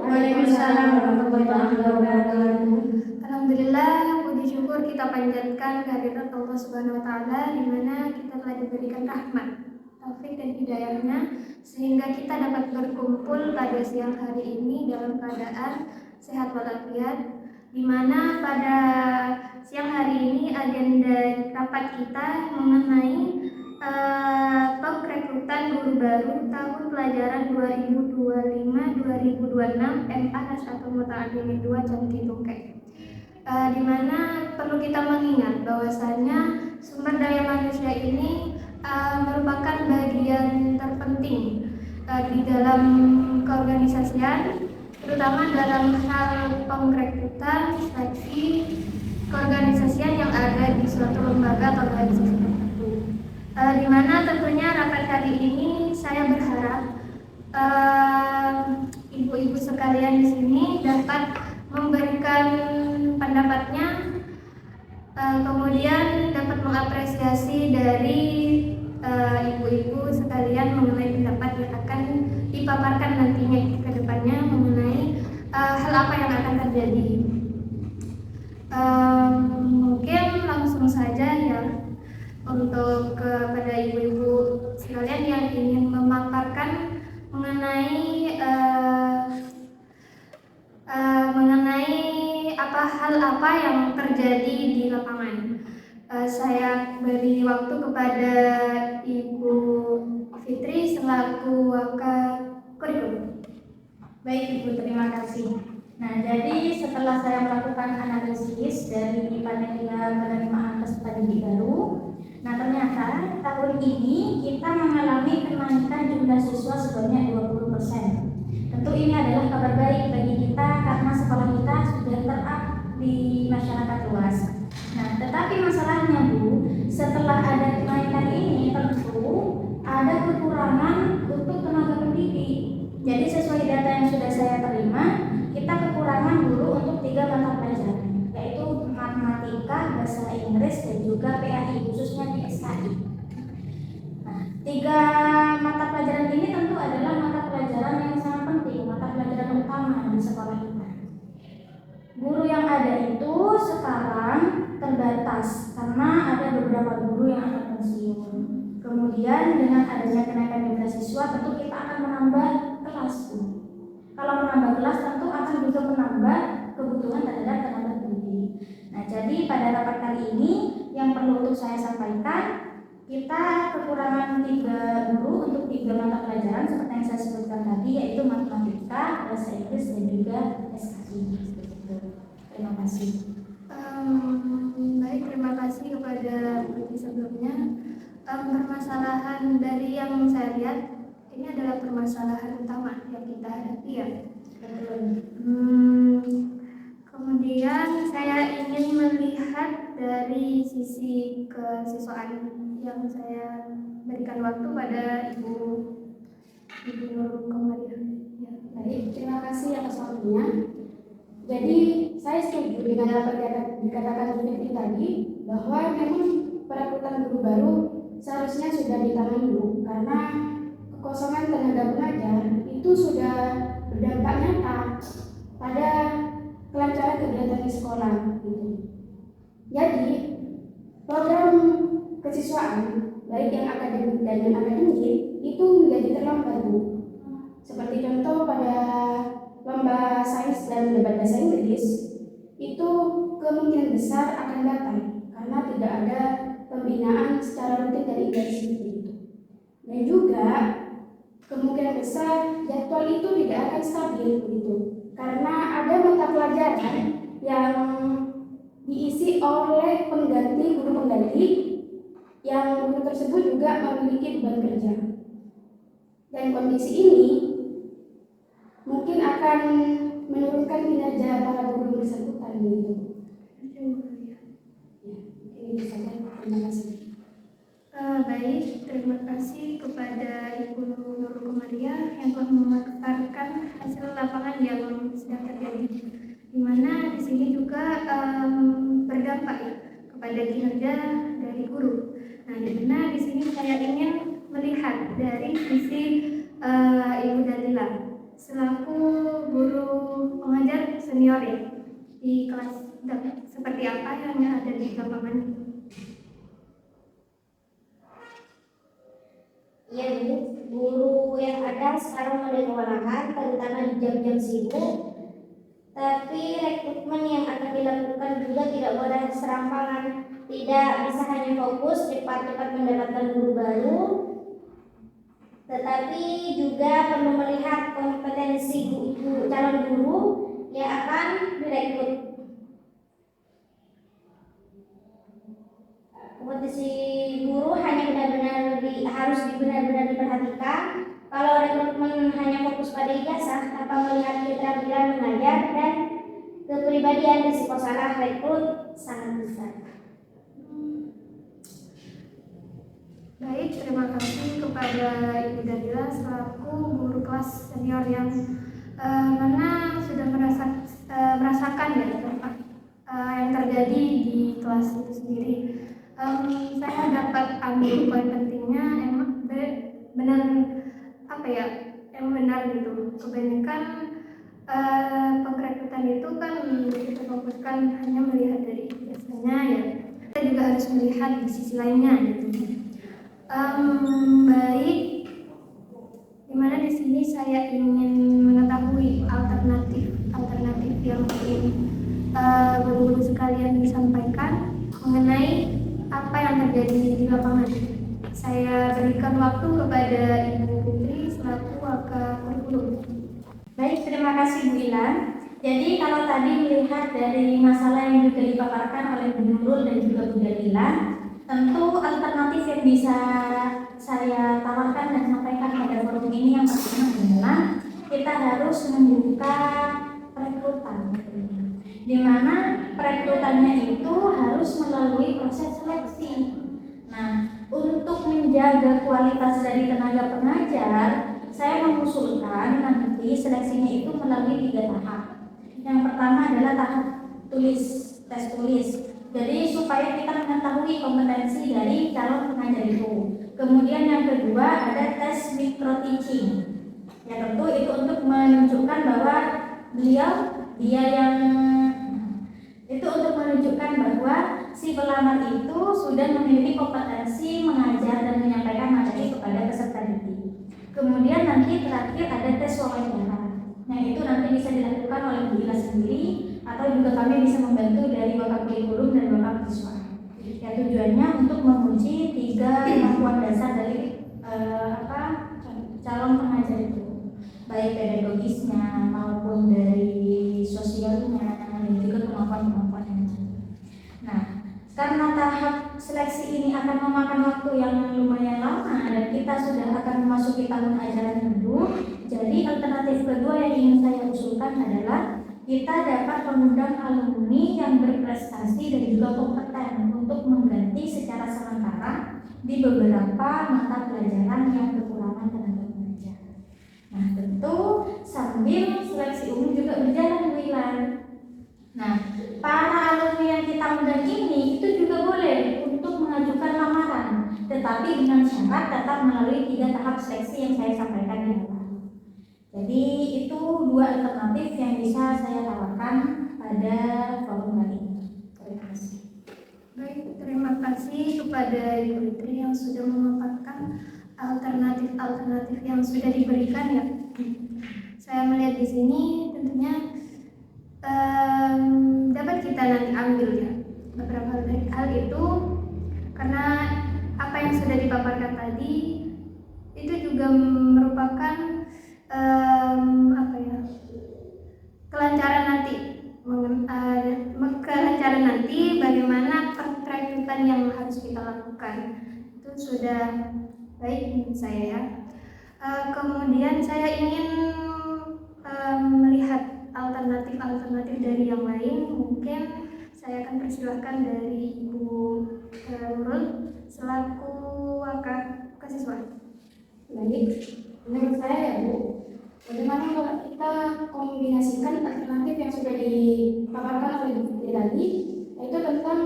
Waalaikumsalam warahmatullahi wabarakatuh. Alhamdulillah, puji syukur kita panjatkan kehadirat Allah Subhanahu wa taala di mana kita telah diberikan rahmat, taufik dan hidayahnya sehingga kita dapat berkumpul pada siang hari ini dalam keadaan sehat walafiat, di mana pada siang hari ini agenda rapat kita mengenai pengrekrutan guru baru tahun pelajaran 2025-2026 MA atau Muta'allimin 2 Janti Tungkek. Di mana perlu kita mengingat bahwasanya sumber daya manusia ini merupakan bagian terpenting di dalam keorganisasian, terutama dalam hal pengrekrutan, seleksi keorganisasian yang ada di suatu lembaga atau organisasi tertentu. Di mana tentunya rapat kali ini saya berharap ibu-ibu sekalian di sini dapat memberikan pendapatnya, kemudian dapat mengapresiasi dari ibu-ibu sekalian mengenai pendapat yang akan dipaparkan nantinya ke depannya mengenai hal apa yang akan terjadi. Mungkin langsung saja ya untuk kepada ibu-ibu sekalian yang ingin memaparkan mengenai hal apa yang terjadi di lapangan. Saya beri waktu kepada Ibu Fitri selaku Wakakurikulum. Baik Ibu, terima kasih. Nah, jadi setelah saya melakukan analisis dari panitia penerimaan peserta didik baru, nah ternyata tahun ini kita mengalami kenaikan jumlah siswa sebanyak 20%. Tentu ini adalah kabar baik bagi kita karena sekolah kita sudah ter-up di masyarakat luas. Nah, tetapi masalahnya Bu, setelah ada kenaikan ini tentu ada kekurangan untuk tenaga pendidik. Jadi sesuai data yang sudah saya terima, kita kekurangan guru untuk 3 mata pelajaran, yaitu matematika, bahasa Inggris, dan juga PAI, khususnya di SKI. Nah, 3 mata pelajaran ini tentu adalah mata pelajaran yang sangat penting, mata pelajaran utama di sekolah kita. Guru yang ada itu sekarang terbatas karena ada beberapa guru yang akan pensiun. Kemudian dengan adanya kenaikan jumlah siswa tentu kita akan menambah kelas. Kalau menambah kelas tentu akan juga menambah kebutuhan terhadap tenaga pendidik. Nah, jadi pada rapat kali ini yang perlu untuk saya sampaikan, kita kekurangan 3 guru untuk 3 mata pelajaran seperti yang saya sebutkan tadi, yaitu matematika, bahasa Inggris, dan juga SKI. Terima kasih. Baik, terima kasih kepada Ibu sebelumnya. Permasalahan dari yang saya lihat ini adalah permasalahan utama yang kita hadapi ya. Kemudian saya ingin melihat dari sisi kesiswaan yang saya berikan waktu pada Ibu Nurul Komariah. Ya. Baik, terima kasih atas waktunya. Jadi saya setuju dengan apa yang dikatakan Bu Fitri tadi, bahwa memang perekrutan guru baru seharusnya sudah ditangani dulu, karena kekosongan tenaga pengajar itu sudah berdampak nyata pada kelancaran kegiatan di sekolah. Gitu. Jadi program kesiswaan baik yang akademik dan yang akademik itu menjadi terlambat, Bu. Seperti contoh pada lomba sains dan debat bahasa Inggris itu kemungkinan besar akan datang karena tidak ada pembinaan secara rutin dari universitas itu. Dan juga kemungkinan besar jadwal itu tidak akan stabil begitu, karena ada mata pelajaran yang diisi oleh guru pengganti yang guru tersebut juga memiliki beban kerja. Dan kondisi ini mungkin akan menurunkan kinerja para guru bersangkutan gitu. Ya, ini saja. Terima kasih. Baik, terima kasih kepada Ibu Nurul Komariah yang telah memaparkan hasil lapangan yang sedang terjadi, di mana di sini juga berdampak ya kepada kinerja dari guru. Nah, di mana di sini saya ingin melihat dari sisi Ibu Dalila selaku guru senior ya di kelas. Seperti apa yang ada di lapangan? Iya Bu, guru yang ada sekarang mulai kewalahan, terutama di jam-jam sibuk. Tapi rekrutmen yang akan dilakukan juga tidak boleh serampangan, tidak bisa hanya fokus cepat-cepat mendapatkan guru baru, tetapi juga perlu melihat kompetensi calon guru yang akan direkrut. Kompetensi guru hanya harus benar-benar diperhatikan. Kalau rekrutmen hanya fokus pada ijazah tanpa melihat keterampilan mengajar dan kepribadian, risiko salah rekrut sangat besar. Baik, terima kasih kepada Ibu Dalila selaku guru kelas senior yang mana sudah merasakan ya yang terjadi di kelas itu sendiri. Saya dapat ambil poin pentingnya, emang benar apa ya, yang benar gitu. Kebanyakan pengrekrutan itu kan kita fokuskan hanya melihat dari biasanya ya, kita juga harus melihat di sisi lainnya gitu. Baik, dimana di sini saya ingin mengetahui alternatif yang ingin guru-guru sekalian disampaikan mengenai apa yang terjadi di lapangan. Saya berikan waktu kepada Ibu Putri selaku Wakakurikulum. Baik, terima kasih Bu Ilan. Jadi kalau tadi melihat dari masalah yang juga dipaparkan oleh Bu Nurul dan juga Bu Dalila, tentu alternatif yang bisa saya tawarkan dan sampaikan pada forum ini yang pertama adalah kita harus membuka perekrutan, di mana perekrutannya itu harus melalui proses seleksi. Nah, untuk menjaga kualitas dari tenaga pengajar, saya mengusulkan nanti seleksinya itu melalui 3 tahap. Yang pertama adalah tahap tes tulis. Jadi supaya kita mengetahui kompetensi dari calon pengajar itu. Kemudian yang kedua ada tes micro teaching. Ya tentu itu untuk menunjukkan bahwa bahwa si pelamar itu sudah memiliki kompetensi mengajar dan menyampaikan materi kepada peserta didik. Kemudian nanti terakhir ada tes wawancara. Nah itu nanti bisa dilakukan oleh Bu Ila sendiri atau juga kami bisa membantu dari Wakakurikulum dan Wakasiswa. Ya tujuannya untuk menguji 3 kemampuan dasar dari calon pengajar itu, baik pedagogisnya maupun dari sosialnya dan juga kemampuan yang lain. Nah, karena tahap seleksi ini akan memakan waktu yang lumayan lama dan kita sudah akan memasuki tahun ajaran baru, jadi alternatif kedua yang ingin saya usulkan adalah kita dapat mengundang alumni yang berprestasi dan juga kompeten untuk mengganti secara sementara di beberapa mata pelajaran yang kekurangan tenaga pengajar. Nah, tentu sambil seleksi umum juga berjalan Bu Ilan. Nah, para alumni yang kita undang ini itu juga boleh untuk mengajukan lamaran, tetapi dengan syarat tetap melalui 3 tahap seleksi yang saya sampaikan di awal. Jadi itu 2 alternatif yang bisa saya tawarkan pada forum kali ini. Terima kasih. Baik, terima kasih kepada Ibu Putri yang sudah memaparkan alternatif yang sudah diberikan ya. Saya melihat di sini tentunya dapat kita nanti ambil ya beberapa dari hal itu, karena apa yang sudah dipaparkan tadi itu juga merupakan kelancaran nanti bagaimana perekrutan yang harus kita lakukan. Itu sudah baik menurut saya ya. Kemudian saya ingin melihat alternatif dari yang lain. Mungkin saya akan persilahkan dari Ibu Nurul selaku Wakasiswa. Baik, menurut saya ya Bu, bagaimana kalau kita kombinasikan alternatif yang sudah dipaparkan oleh Bu Fitri tadi, yaitu tentang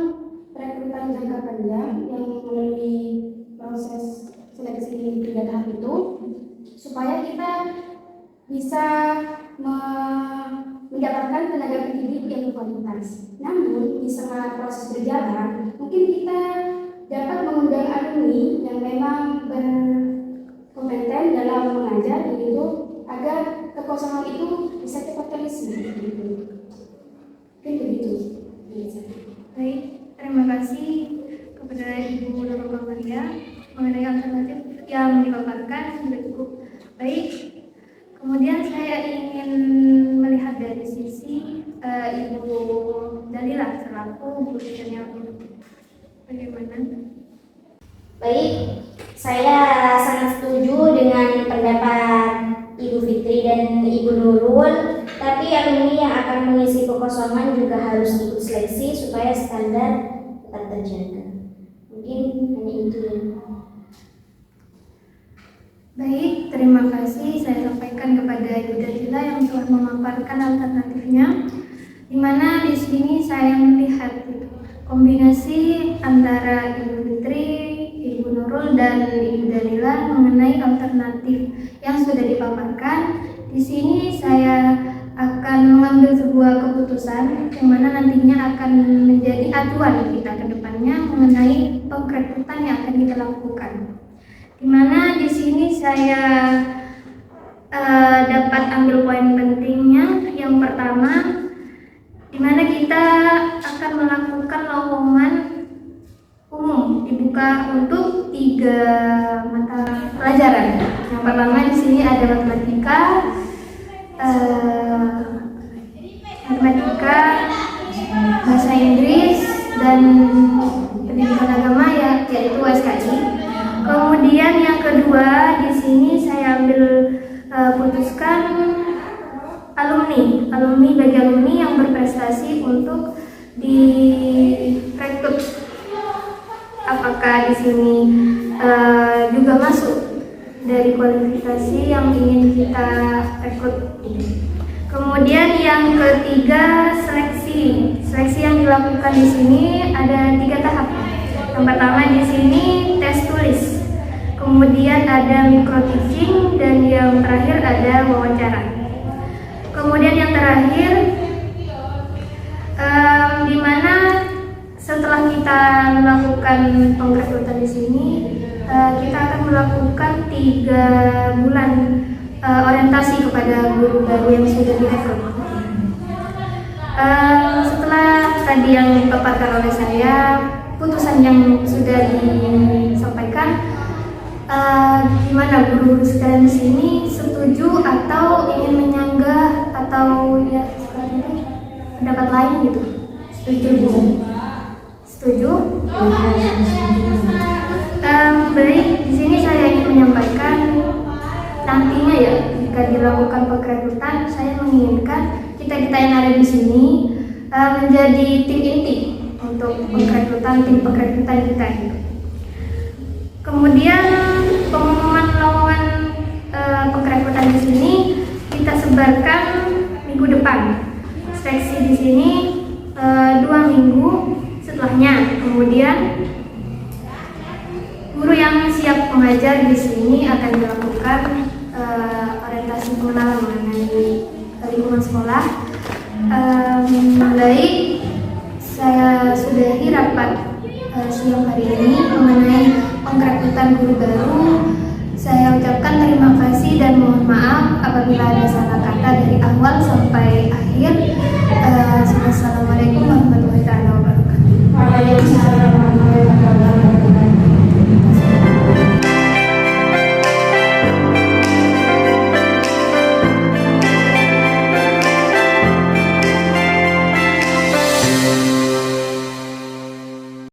perekrutan jangka panjang yang melalui proses seleksi 3 tahap itu, supaya kita bisa mendapatkan tenaga pendidik yang berkualitas. Namun di setengah proses berjalan, mungkin kita dapat mengundang alumni yang memang berkompeten dalam mengajar, begitu agar kekosongan itu bisa cepat terisi. Mungkin begitu. Baik, terima kasih kepada Ibu Nurul Maria mengenai alternatif yang dipaparkan sudah cukup baik. Kemudian saya ingin melihat dari sisi Ibu Dalila selaku guru senior. Bagaimana? Baik, saya sangat setuju dengan pendapat Ibu Fitri dan Ibu Nurul. Tapi alumni yang akan mengisi kekosongan juga harus ikut seleksi supaya standar tetap terjaga. Mungkin hanya itu ya. Baik, terima kasih. Saya sampaikan kepada Ibu Dalila yang telah memaparkan alternatifnya. Di mana di sini saya melihat kombinasi antara Ibu Fitri, Ibu Nurul, dan Ibu Dalila mengenai alternatif yang sudah dipaparkan. Di sini saya akan mengambil sebuah keputusan yang mana nantinya akan menjadi acuan kita ke depannya mengenai pengrekrutan yang akan kita lakukan. Di mana di sini saya dapat ambil poin pentingnya. Yang pertama, di mana kita akan melakukan lowongan umum dibuka untuk 3 mata pelajaran. Yang pertama di sini ada matematika, bahasa Inggris, dan pendidikan agama yaitu SKI. Kemudian yang kedua di sini saya ambil putuskan alumni bagi alumni yang berprestasi untuk direkrut. Apakah di sini juga masuk dari kualifikasi yang ingin kita rekrut ini. Kemudian yang ketiga, seleksi yang dilakukan di sini ada 3 tahap. Yang pertama di sini tes tulis, kemudian ada micro teaching, dan yang terakhir ada wawancara. Kemudian yang terakhir, di mana setelah kita melakukan pengrekrutan di sini, kita akan melakukan 3 bulan orientasi kepada guru baru yang sudah direkrut. Setelah tadi yang dipaparkan oleh saya, putusan yang sudah disampaikan, gimana guru sekalian di sini setuju atau ingin menyanggah atau ya pendapat lain gitu? Setuju? Setuju? Baik, di sini saya ingin menyampaikan nantinya ya, jika dilakukan pengrekrutan, saya menginginkan kita yang ada di sini menjadi tim inti untuk tim pengrekrutan kita gitu. Kemudian pengumuman lowongan pengrekrutan di sini kita sebarkan minggu depan. Seleksi di sini 2 minggu setelahnya. Kemudian guru yang siap mengajar di sini akan dilakukan orientasi pengenalan mengenai lingkungan sekolah. Baik, saya sudahi rapat siang hari ini mengenai pengrekrutan guru baru. Saya ucapkan terima kasih dan mohon maaf apabila ada salah kata dari awal sampai akhir. Assalamualaikum warahmatullahi wabarakatuh.